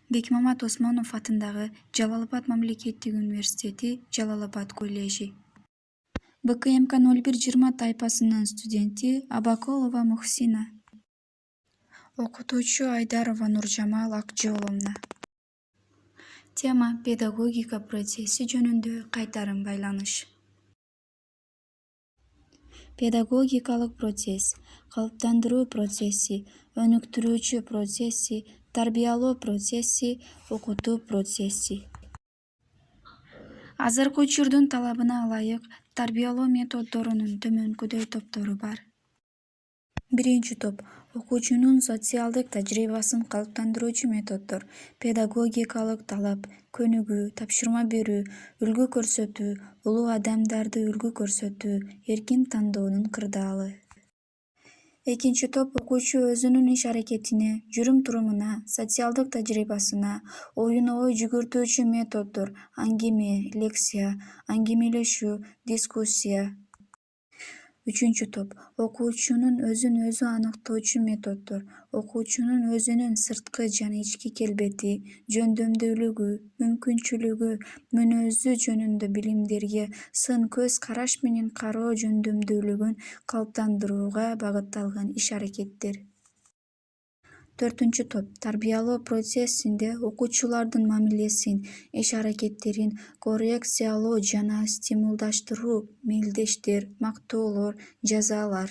Бекмамат Осмонов атындагы Жалал-Абад мамлекеттик университети, Жалал-Абад коллежи. БКМК 0120 тайпасынын студенти Абаколова Мухсина. Окутуучу Айдарова Нуржамал Акжоловна. Тема: педагогика процесси жөнүндө кайтарым байланыш. Педагогикалык процесс, калыптандыруу процесси, өнүктүрүүчү процесси, тарбиялоо процесси, окутуу процесси. Азыркы учурдун талабына ылайык тарбиялоо методдорунун төмөнкүдөй топтору бар. Биринчи топ — окуучунун социалдык тажрыйбасын калыптандыруучу методдор: педагогикалык талап, көнүгүү, тапшырма берүү, үлгү көрсөтүү, улуу адамдарды үлгү көрсөтүү, эркин тандоонун кырдаалы. Экинчи топ — окуучу өзүнүн иш-аракетине, жүрүм-турумуна, социалдык тажрыйбасына оюн ой жүгүртүүчү методдор: аңгеме, лекция, аңгемелешүү, дискуссия. Үчүнчү топ — окуучунун өзүн өзү аныктоочу методдор: окуучунун өзүнүн сырткы жана ички келбети, жөндөмдүүлүгү, мүмкүнчүлүгү, мүнөзү жөнүндө билимдерге сын-көз караш менен кароо жөндөмдүүлүгүн калыптандырууга багытталган иш-аракеттер. Төртүнчү топ — тарбиялоо процессинде окуучулардын мамилесин, иш-аракеттерин коррекциялоо жана стимулдаштыруу: мелдештер, мактоолор, жазалар.